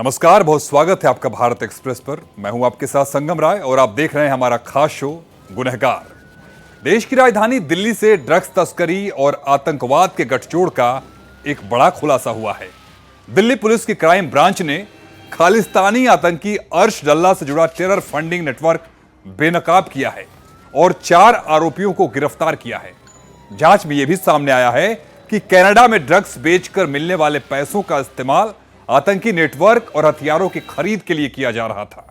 नमस्कार, बहुत स्वागत है आपका भारत एक्सप्रेस पर। मैं हूं आपके साथ संगम राय और आप देख रहे हैं हमारा खास शो गुनहगार। देश की राजधानी दिल्ली से ड्रग्स तस्करी और आतंकवाद के गठजोड़ का एक बड़ा खुलासा हुआ है। दिल्ली पुलिस की क्राइम ब्रांच ने खालिस्तानी आतंकी अर्श डल्ला से जुड़ा टेरर फंडिंग नेटवर्क बेनकाब किया है और 4 आरोपियों को गिरफ्तार किया है। जांच में यह भी सामने आया है कि कनाडा में ड्रग्स बेचकर मिलने वाले पैसों का इस्तेमाल आतंकी नेटवर्क और हथियारों की खरीद के लिए किया जा रहा था।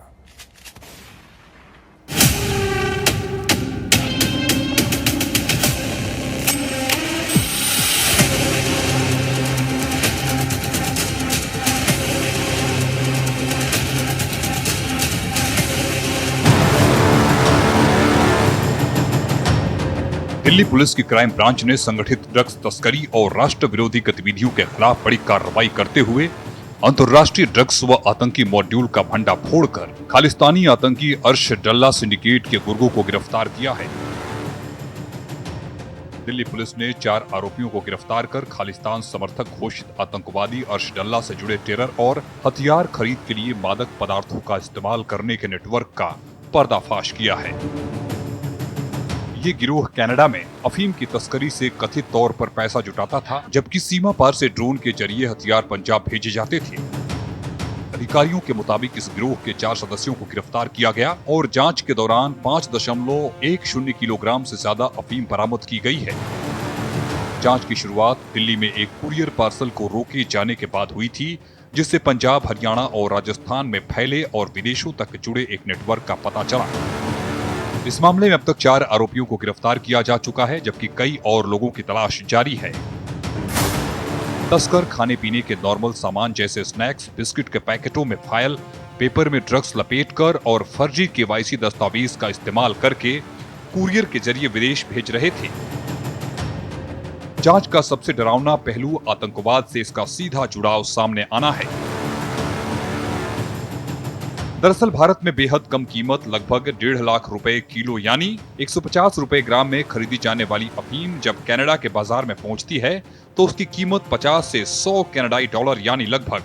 दिल्ली पुलिस की क्राइम ब्रांच ने संगठित ड्रग्स तस्करी और राष्ट्र विरोधी गतिविधियों के खिलाफ बड़ी कार्रवाई करते हुए अंतर्राष्ट्रीय ड्रग्स व आतंकी मॉड्यूल का भंडा फोड़कर खालिस्तानी आतंकी अर्श डल्ला सिंडिकेट के गुर्गों को गिरफ्तार किया है। दिल्ली पुलिस ने 4 आरोपियों को गिरफ्तार कर खालिस्तान समर्थक घोषित आतंकवादी अर्श डल्ला से जुड़े टेरर और हथियार खरीद के लिए मादक पदार्थों का इस्तेमाल करने के नेटवर्क का पर्दाफाश किया है। ये गिरोह कनाडा में अफीम की तस्करी से कथित तौर पर पैसा जुटाता था, जबकि सीमा पार से ड्रोन के जरिए हथियार पंजाब भेजे जाते थे। अधिकारियों के मुताबिक इस गिरोह के 4 सदस्यों को गिरफ्तार किया गया और जांच के दौरान 5.10 किलोग्राम से ज्यादा अफीम बरामद की गई है। जांच की शुरुआत दिल्ली में एक कुरियर पार्सल को रोके जाने के बाद हुई थी, जिससे पंजाब, हरियाणा और राजस्थान में फैले और विदेशों तक जुड़े एक नेटवर्क का पता चला। इस मामले में अब तक 4 आरोपियों को गिरफ्तार किया जा चुका है, जबकि कई और लोगों की तलाश जारी है। तस्कर खाने पीने के नॉर्मल सामान जैसे स्नैक्स, बिस्किट के पैकेटों में फाइल पेपर में ड्रग्स लपेटकर और फर्जी केवाईसी दस्तावेज का इस्तेमाल करके कुरियर के जरिए विदेश भेज रहे थे। जांच का सबसे डरावना पहलू आतंकवाद से इसका सीधा जुड़ाव सामने आना है। दरअसल भारत में बेहद कम कीमत लगभग 1.5 लाख रुपए किलो यानी 150 रुपए ग्राम में खरीदी जाने वाली अफीम जब कनाडा के बाजार में पहुंचती है तो उसकी कीमत 50 से 100 कनाडाई डॉलर यानी लगभग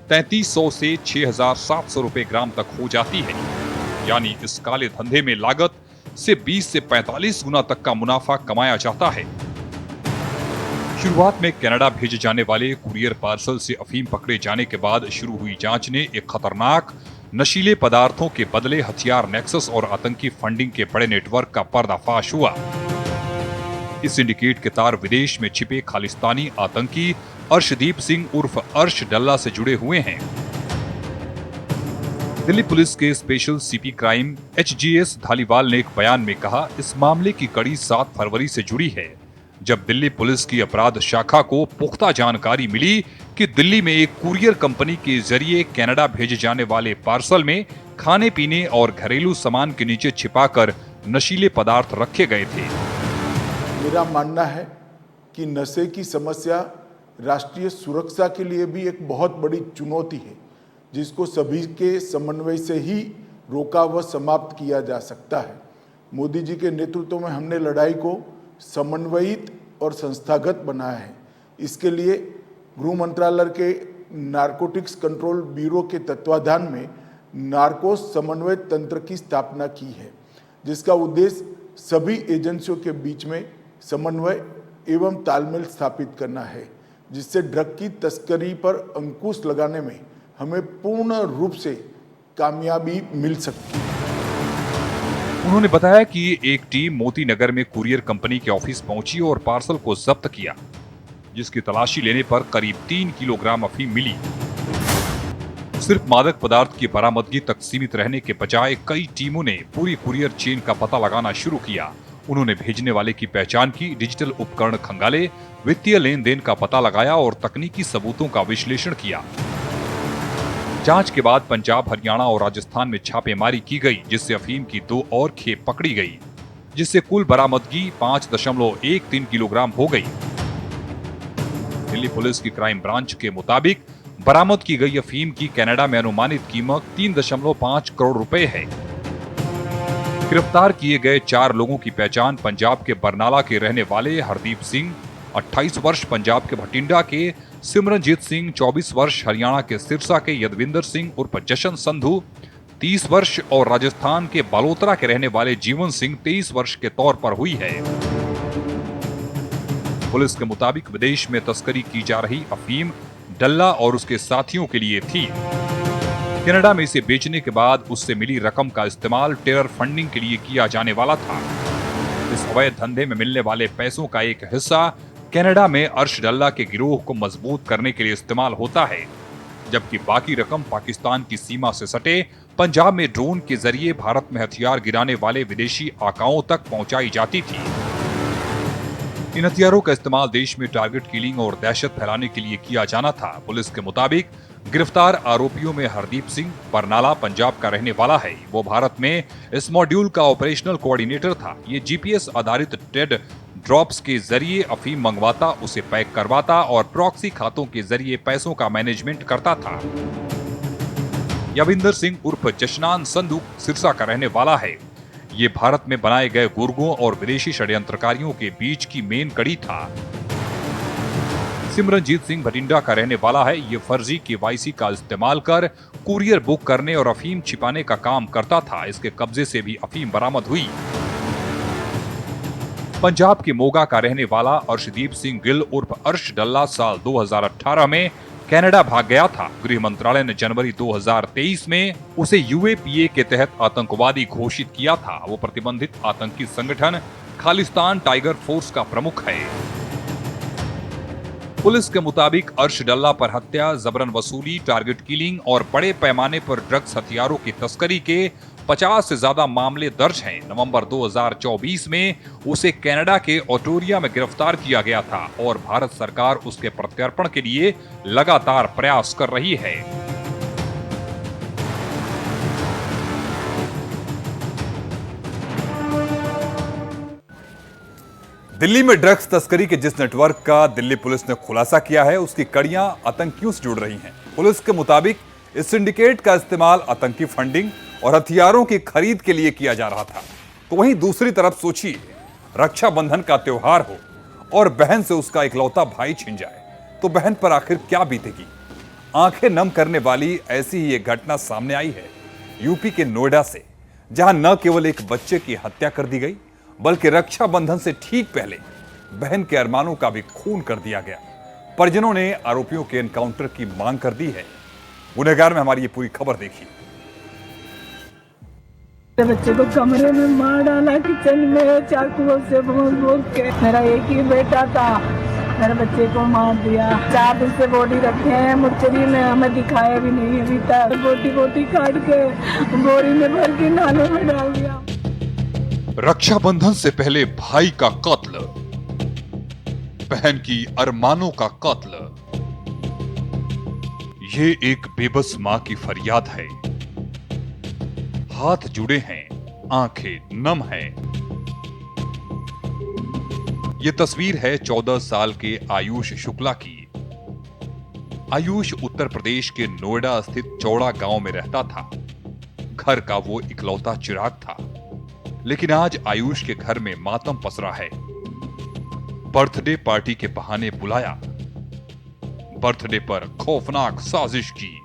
3300 से 6700 रुपए ग्राम तक हो जाती है। यानी इस काले धंधे में लागत से 20 से 45 गुना तक का मुनाफा कमाया जाता है। शुरुआत में कनाडा भेजे जाने वाले कुरियर पार्सल से अफीम पकड़े जाने के बाद शुरू हुई जांच ने एक खतरनाक नशीले पदार्थों के बदले हथियार नेक्सस और आतंकी फंडिंग के बड़े नेटवर्क का पर्दाफाश हुआ। इस सिंडिकेट के तार विदेश में छिपे खालिस्तानी आतंकी अर्शदीप सिंह उर्फ अर्श डल्ला से जुड़े हुए हैं। दिल्ली पुलिस के special CP crime HGS Dhaliwal ने एक बयान में कहा, इस मामले की कड़ी 7 फरवरी से जुड़ी है, जब दिल्ली पुलिस की अपराध शाखा को पुख्ता जानकारी मिली कि दिल्ली में एक कुरियर कंपनी के जरिए कनाडा भेजे जाने वाले पार्सल में खाने पीने और घरेलू सामान के नीचे छिपाकर नशीले पदार्थ रखे गए थे। मेरा मानना है कि नशे की समस्या राष्ट्रीय सुरक्षा के लिए भी एक बहुत बड़ी चुनौती है, जिसको सभी के समन्वय से ही रोका व समाप्त किया जा सकता है। मोदी जी के नेतृत्व में हमने लड़ाई को समन्वयित और संस्थागत बनाया है। इसके लिए गृह मंत्रालय के नारकोटिक्स कंट्रोल ब्यूरो के तत्वाधान में नार्कोस समन्वय तंत्र की स्थापना की है, जिसका उद्देश्य सभी एजेंसियों के बीच में समन्वय एवं तालमेल स्थापित करना है, जिससे ड्रग की तस्करी पर अंकुश लगाने में हमें पूर्ण रूप से कामयाबी मिल सकती है। उन्होंने बताया कि एक टीम मोती नगर में कुरियर कंपनी के ऑफिस पहुंची और पार्सल को जब्त किया, जिसकी तलाशी लेने पर करीब 3 किलोग्राम अफीम मिली। सिर्फ मादक पदार्थ की बरामदगी तक सीमित रहने के बजाय कई टीमों ने पूरी कुरियर चेन का पता लगाना शुरू किया। उन्होंने भेजने वाले की पहचान की, डिजिटल उपकरण खंगाले, वित्तीय लेन देन का पता लगाया और तकनीकी सबूतों का विश्लेषण किया। जांच के बाद पंजाब, हरियाणा और राजस्थान में छापेमारी की गई, जिससे अफीम की 2 और खेप पकड़ी गई, जिससे कुल बरामदगी 5.13 किलोग्राम हो गई। दिल्ली पुलिस की क्राइम ब्रांच के मुताबिक बरामद की गई अफीम की कनाडा में अनुमानित कीमत 3.5 करोड़ रुपए है। गिरफ्तार किए गए 4 लोगों की पहचान पंजाब के बरनाला के रहने वाले हरदीप सिंह, 28 वर्ष, पंजाब के भटिंडा के सिमरनजीत सिंह 24 वर्ष, हरियाणा के सिरसा के यदविंदर सिंह उर्फ जशन संधू 30 वर्ष और राजस्थान के बालोतरा के रहने वाले जीवन सिंह 23 वर्ष के तौर पर हुई है। पुलिस के मुताबिक विदेश में तस्करी की जा रही अफीम डल्ला और उसके साथियों के लिए थी। कनाडा में इसे बेचने के बाद उससे मिली रकम का इस्तेमाल टेरर फंडिंग के लिए किया जाने वाला था। इस अवैध धंधे में मिलने वाले पैसों का एक हिस्सा कनाडा में अर्श डल्ला के गिरोह को मजबूत करने के लिए इस्तेमाल होता है, जबकि बाकी रकम पाकिस्तान की सीमा से सटे पंजाब में ड्रोन के जरिए भारत में हथियार गिराने वाले विदेशी आकाओं तक पहुंचाई जाती थी। इन हथियारों का इस्तेमाल देश में टारगेट किलिंग और दहशत फैलाने के लिए किया जाना था। पुलिस के मुताबिक गिरफ्तार आरोपियों में हरदीप सिंह बरनाला पंजाब का रहने वाला है। वो भारत में इस मॉड्यूल का ऑपरेशनल कोऑर्डिनेटर था। ये जीपीएस आधारित टेड ड्रॉप्स के जरिए अफीम मंगवाता, उसे पैक करवाता और प्रॉक्सी खातों के जरिए पैसों का मैनेजमेंट करता था। यविंदर सिंह उर्फ जशनान संधू सिरसा का रहने वाला है। ये भारत में बनाए गए गुर्गों और विदेशी षड्यंत्रकारियों के बीच की मेन कड़ी था। सिमरनजीत सिंह भटिंडा का रहने वाला है। ये फर्जी केवाईसी का इस्तेमाल कर कुरियर बुक करने और अफीम छिपाने का काम करता था। इसके कब्जे से भी अफीम बरामद हुई। पंजाब के मोगा का रहने वाला अर्शदीप सिंह गिल उर्फ अर्श डल्ला साल 2018 में कनाडा भाग गया था। गृह मंत्रालय ने जनवरी 2023 में उसे यूएपीए के तहत आतंकवादी घोषित किया था। वो प्रतिबंधित आतंकी संगठन खालिस्तान टाइगर फोर्स का प्रमुख है। पुलिस के मुताबिक अर्श डल्ला पर हत्या, जबरन वसूली, टारगेट किलिंग और बड़े पैमाने पर ड्रग्स हथियारों की तस्करी के 50 से ज्यादा मामले दर्ज हैं। नवंबर 2024 में उसे कनाडा के ओटोरिया में गिरफ्तार किया गया था और भारत सरकार उसके प्रत्यर्पण के लिए लगातार प्रयास कर रही है। दिल्ली में ड्रग्स तस्करी के जिस नेटवर्क का दिल्ली पुलिस ने खुलासा किया है, उसकी कड़ियां आतंकियों से जुड़ रही हैं। पुलिस के मुताबिक इस सिंडिकेट का इस्तेमाल आतंकी फंडिंग और हथियारों की खरीद के लिए किया जा रहा था। तो वहीं दूसरी तरफ सोचिए, रक्षाबंधन का त्योहार हो और बहन से उसका इकलौता भाई छिन जाए, तो बहन पर आखिर क्या बीतेगी। आंखें नम करने वाली ऐसी ही एक घटना सामने आई है यूपी के नोएडा से, जहां न केवल एक बच्चे की हत्या कर दी गई, बल्कि रक्षाबंधन से ठीक पहले बहन के अरमानों का भी खून कर दिया गया। परिजनों ने आरोपियों के एनकाउंटर की मांग कर दी है। गुनहगार में हमारी ये पूरी खबर देखिए। बच्चे को कमरे में मार डाला, किचन में चाकुओं से भोंक के। मेरा एक ही बेटा था, मेरे बच्चे को मार दिया। 4 दिन से बॉडी रखे हैं मुर्चरी में, हमें दिखाया भी नहीं अभी तक। बोटी बोटी काट के बोरी में भर के नाले में डाल दिया। रक्षाबंधन से पहले भाई का कत्ल, बहन की अरमानों का कत्ल। ये एक बेबस मां की फरियाद है। हाथ जुड़े हैं, आंखें नम हैं। ये तस्वीर है 14 साल के आयुष शुक्ला की। आयुष उत्तर प्रदेश के नोएडा स्थित चौड़ा गांव में रहता था। घर का वो इकलौता चिराग था, लेकिन आज आयुष के घर में मातम पसरा है। बर्थडे पार्टी के बहाने बुलाया, बर्थडे पर खौफनाक साजिश की।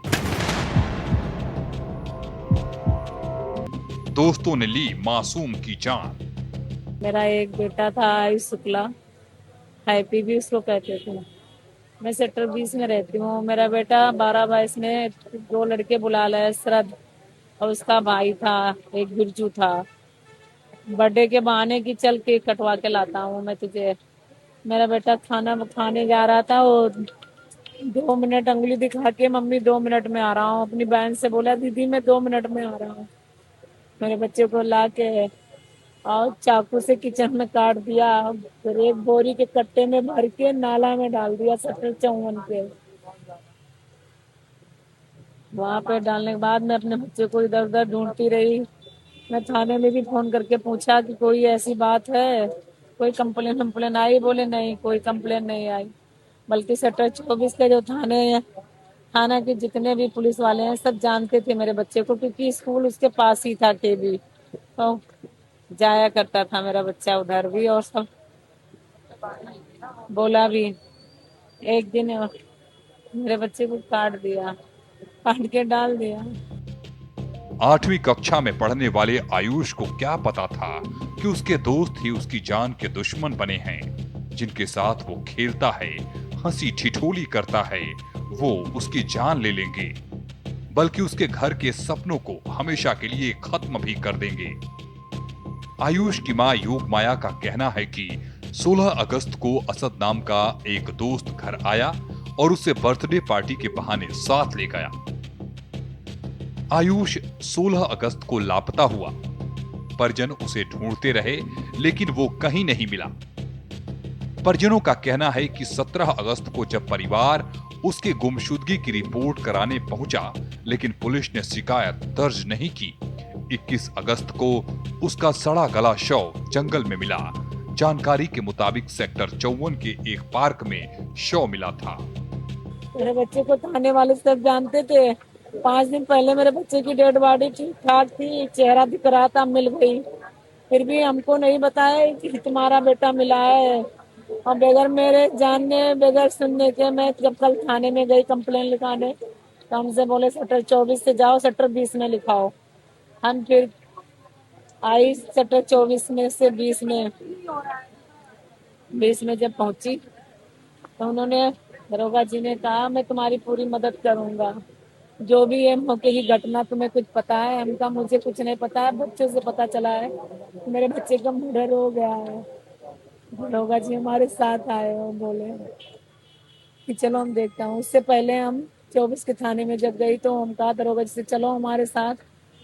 दोस्तों ने ली मासूम की जान। मेरा एक बेटा था आयुष शुक्ला, हैप्पी भी उसको कहते थे। मैं सेक्टर 20 में रहती हूँ। मेरा बेटा 12-22 में 2 लड़के बुला लाया, शरद और उसका भाई था, एक बिरजू था। बर्थडे के बहाने की चल केक कटवा के लाता हूँ मैं तुझे। मेरा बेटा खाना खाने जा रहा था, वो 2 मिनट अंगुली दिखा के, मम्मी 2 मिनट में आ रहा हूँ। अपनी बहन से बोला, दीदी मैं 2 मिनट में आ रहा हूँ। मेरे बच्चे को ला के और चाकू से किचन में काट दिया, फिर एक बोरी के कट्टे में भर के नाला में डाल दिया, सेक्टर 54 पे। वहां पे डालने के बाद मैं अपने बच्चे को इधर उधर ढूंढती रही। मैं थाने में भी फोन करके पूछा कि कोई ऐसी बात है, कोई कंप्लेन आई? बोले नहीं, कोई कंप्लेन नहीं आई। बल्कि सेक्टर 24 के जो थाना के जितने भी पुलिस वाले हैं, सब जानते थे मेरे बच्चे को, क्योंकि स्कूल उसके पास ही था केबी, तो जाया करता था मेरा बच्चा उधर भी। और सब बोला भी। एक दिन मेरे बच्चे को काट दिया, काट के डाल दिया। 8वीं कक्षा में पढ़ने वाले आयुष को क्या पता था कि उसके दोस्त ही उसकी जान के दुश्मन बने हैं, जिनके साथ वो खेलता है, हंसी ठिठोली करता है, वो उसकी जान ले लेंगे, बल्कि उसके घर के सपनों को हमेशा के लिए खत्म भी कर देंगे। आयुष की मां योगमाया का कहना है कि 16 अगस्त को असद नाम का एक दोस्त घर आया और उसे बर्थडे पार्टी के बहाने साथ ले गया। आयुष 16 अगस्त को लापता हुआ। परिजन उसे ढूंढते रहे, लेकिन वो कहीं नहीं मिला। परिजनों का कहना है कि 17 अगस्त को जब परिवार उसके गुमशुदगी की रिपोर्ट कराने पहुंचा, लेकिन पुलिस ने शिकायत दर्ज नहीं की। 21 अगस्त को उसका सड़ा गला शव जंगल में मिला। जानकारी के मुताबिक सेक्टर 54 के एक पार्क में शव मिला था। मेरे बच्चे को थाने वाले सब जानते थे। 5 दिन पहले मेरे बच्चे की डेड बॉडी ठीक ठाक थी, चेहरा दिख रहा था, मिल गई। फिर भी हमको नहीं बताया कि तुम्हारा बेटा मिला है। और बगैर मेरे जानने, बगैर सुनने के मैं जब कल थाने में गई कंप्लेन लिखाने, तो हमसे बोले सेक्टर 24 से जाओ, सेक्टर 20 में लिखाओ। हम फिर आई सेक्टर 24 में से 20 में जब पहुंची तो उन्होंने, दरोगा जी ने कहा मैं तुम्हारी पूरी मदद करूंगा, जो भी है मौके की घटना तुम्हें कुछ पता है? हम कहा मुझे कुछ नहीं पता है, बच्चों से पता चला है मेरे बच्चे का मर्डर हो गया है। दरोगा जी हमारे साथ आए और बोले कि चलो हम देखता हूँ। उससे पहले हम 24 के थाने में जब गई तो हम कहा दरोगा जी से चलो हमारे साथ,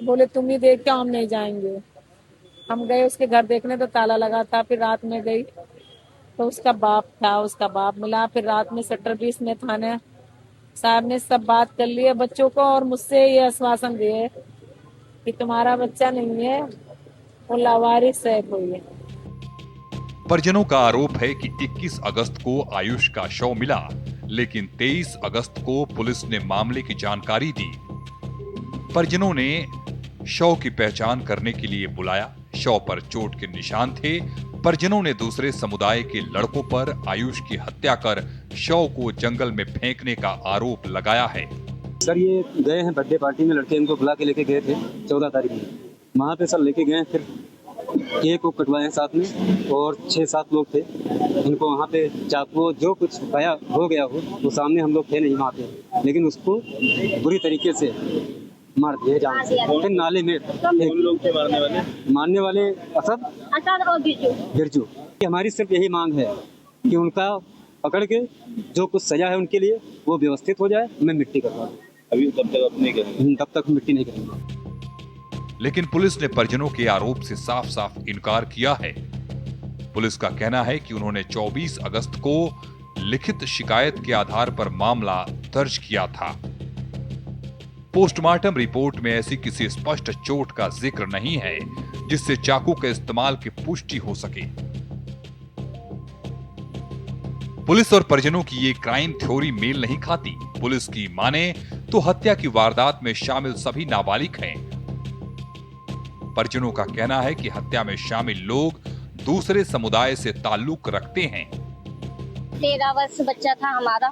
बोले तुम ही देख के हम नहीं जाएंगे। हम गए उसके घर देखने तो ताला लगा था। फिर रात में गई तो उसका बाप था, उसका बाप मिला। फिर रात में सेक्टर 20 में थाने साहब ने सब बात कर लिए बच्चों को, और मुझसे ये आश्वासन दिए कि तुम्हारा बच्चा नहीं है, वो लावारिस है कोई। परिजनों का आरोप है कि 21 अगस्त को आयुष का शव मिला, लेकिन 23 अगस्त को पुलिस ने मामले की जानकारी दी। परिजनों ने शव की पहचान करने के लिए बुलाया। शव पर चोट के निशान थे। परिजनों ने दूसरे समुदाय के लड़कों पर आयुष की हत्या कर शव को जंगल में फेंकने का आरोप लगाया है। सर ये गए हैं बर्थडे पार्टी में, लड़के इनको बुला के लेके गए थे 14 तारीख में। वहाँ पे सर लेके गए, फिर केक को कटवाए साथ में, और 6-7 लोग थे। इनको वहाँ पे चाकू जो कुछ पाया हो गया हो, वो सामने हम लोग थे नहीं वहाँ पे, लेकिन उसको बुरी तरीके से मार दिए जान से। फिर नाले में लोग थे मारने वाले असद और गिरजू। हमारी सिर्फ यही मांग है कि उनका पकड़ के जो कुछ सजा है उनके लिए वो व्यवस्थित हो जाए। मैं मिट्टी करवा दूं। अभी तब तक मिट्टी नहीं करेंगे। लेकिन पुलिस ने परिजनों के आरोप से साफ साफ इनकार किया है। पुलिस का कहना है कि उन्होंने 24 अगस्त को लिखित शिकायत के आधार पर मामला दर्ज किया था। पोस्टमार्टम रिपोर्ट में ऐसी किसी स्पष्ट चोट का जिक्र नहीं है जिससे चाकू के इस्तेमाल की पुष्टि हो सके। पुलिस और परिजनों की ये क्राइम थ्योरी मेल नहीं खाती। पुलिस की माने तो हत्या की वारदात में शामिल सभी नाबालिग हैं। परिजनों का कहना है कि हत्या में शामिल लोग दूसरे समुदाय से ताल्लुक रखते हैं। 13 वर्ष बच्चा था हमारा,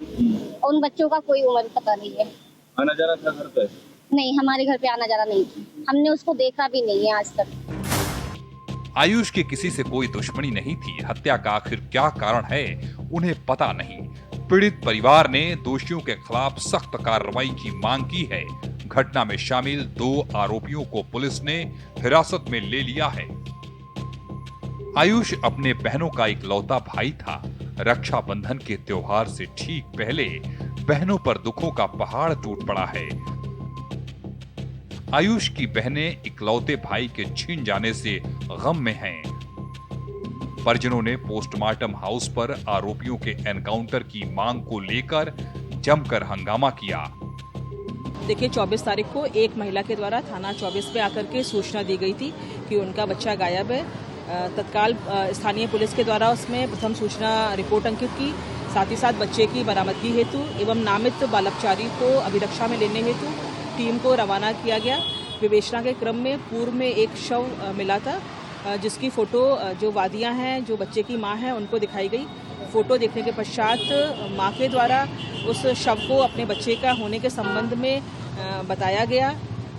उन बच्चों का कोई उम्र पता नहीं है। आना जाना था घर पे? नहीं, हमारे घर पे आना जाना नहीं थी। हमने उसको देखा भी नहीं है आज तक। आयुष की किसी से कोई दुश्मनी नहीं थी। हत्या का आखिर क्या कारण है उन्हें पता नहीं। पीड़ित परिवार ने दोषियों के खिलाफ सख्त कार्रवाई की मांग की है। घटना में शामिल 2 आरोपियों को पुलिस ने हिरासत में ले लिया है। आयुष अपने बहनों का इकलौता भाई था। रक्षाबंधन के त्योहार से ठीक पहले बहनों पर दुखों का पहाड़ टूट पड़ा है। आयुष की बहनें इकलौते भाई के छिन जाने से गम में हैं। परिजनों ने पोस्टमार्टम हाउस पर आरोपियों के एनकाउंटर की मांग को लेकर जमकर हंगामा किया। देखिए 24 तारीख को एक महिला के द्वारा थाना 24 पे आकर के सूचना दी गई थी कि उनका बच्चा गायब है। तत्काल स्थानीय पुलिस के द्वारा उसमें प्रथम सूचना रिपोर्ट अंकित की, साथ ही साथ बच्चे की बरामदगी हेतु एवं नामित बालकचारी को अभिरक्षा में लेने हेतु टीम को रवाना किया गया। विवेचना के क्रम में पूर्व में एक शव मिला था, जिसकी फोटो जो वादियां हैं, जो बच्चे की मां है, उनको दिखाई गई। फोटो देखने के पश्चात मां के द्वारा उस शव को अपने बच्चे का होने के संबंध में बताया गया।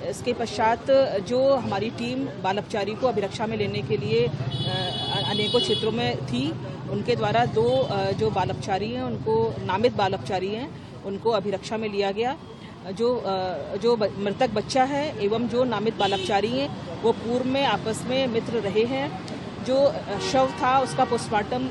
इसके पश्चात जो हमारी टीम बाल अपचारी को अभिरक्षा में लेने के लिए अनेकों क्षेत्रों में थी, उनके द्वारा 2 जो बाल अपचारी हैं, उनको नामित बाल अपचारी हैं, उनको अभिरक्षा में लिया गया। जो मृतक बच्चा है एवं जो नामित बाल अपचारी हैं, वो पूर्व में आपस में मित्र रहे हैं। जो शव था उसका पोस्टमार्टम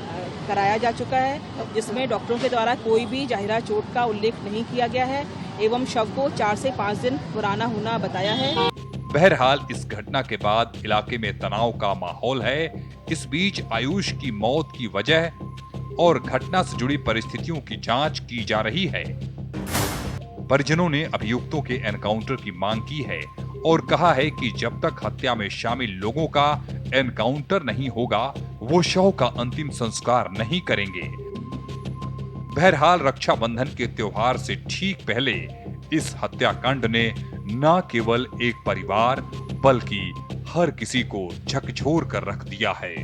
कराया जा चुका है, जिसमें डॉक्टरों के द्वारा कोई भी जाहिरा चोट का उल्लेख नहीं किया गया है एवं शव को 4 से 5 दिन पुराना होना बताया है। बहरहाल इस घटना के बाद इलाके में तनाव का माहौल है। इस बीच आयुष की मौत की वजह और घटना से जुड़ी परिस्थितियों की जांच की जा रही है। परिजनों ने अभियुक्तों के एनकाउंटर की मांग की है और कहा है कि जब तक हत्या में शामिल लोगों का एनकाउंटर नहीं होगा, वो शव का अंतिम संस्कार नहीं करेंगे। बहरहाल रक्षाबंधन के त्योहार से ठीक पहले इस हत्याकांड ने न केवल एक परिवार बल्कि हर किसी को झकझोर कर रख दिया है।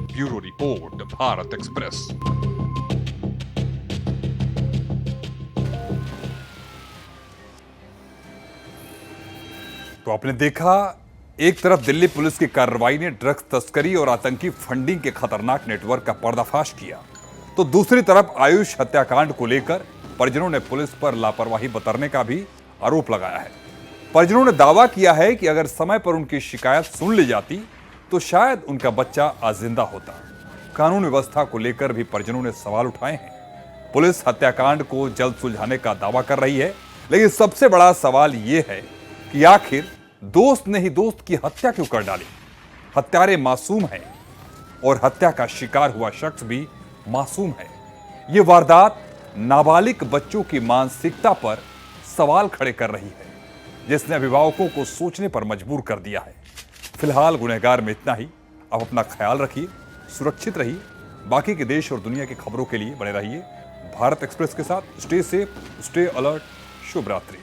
Bureau report, Bharat express. तो आपने देखा, एक तरफ दिल्ली पुलिस की कार्रवाई ने ड्रग्स तस्करी और आतंकी फंडिंग के खतरनाक नेटवर्क का पर्दाफाश किया, तो दूसरी तरफ आयुष हत्याकांड को लेकर परिजनों ने पुलिस पर लापरवाही बरतने का भी आरोप लगाया है। परिजनों ने दावा किया है कि अगर समय पर उनकी शिकायत सुन ली जाती तो शायद उनका बच्चा आज जिंदा होता। कानून व्यवस्था को लेकर भी परिजनों ने सवाल उठाए हैं। पुलिस हत्याकांड को जल्द सुलझाने का दावा कर रही है, लेकिन सबसे बड़ा सवाल यह है कि आखिर दोस्त ने ही दोस्त की हत्या क्यों कर डाली। हत्यारे मासूम है और हत्या का शिकार हुआ शख्स भी मासूम है। यह वारदात नाबालिग बच्चों की मानसिकता पर सवाल खड़े कर रही है, जिसने अभिभावकों को सोचने पर मजबूर कर दिया है। फिलहाल गुनहगार में इतना ही। अब अपना ख्याल रखिए, सुरक्षित रहिए। बाकी के देश और दुनिया की खबरों के लिए बने रहिए भारत एक्सप्रेस के साथ। Stay safe, stay alert. शुभ रात्रि।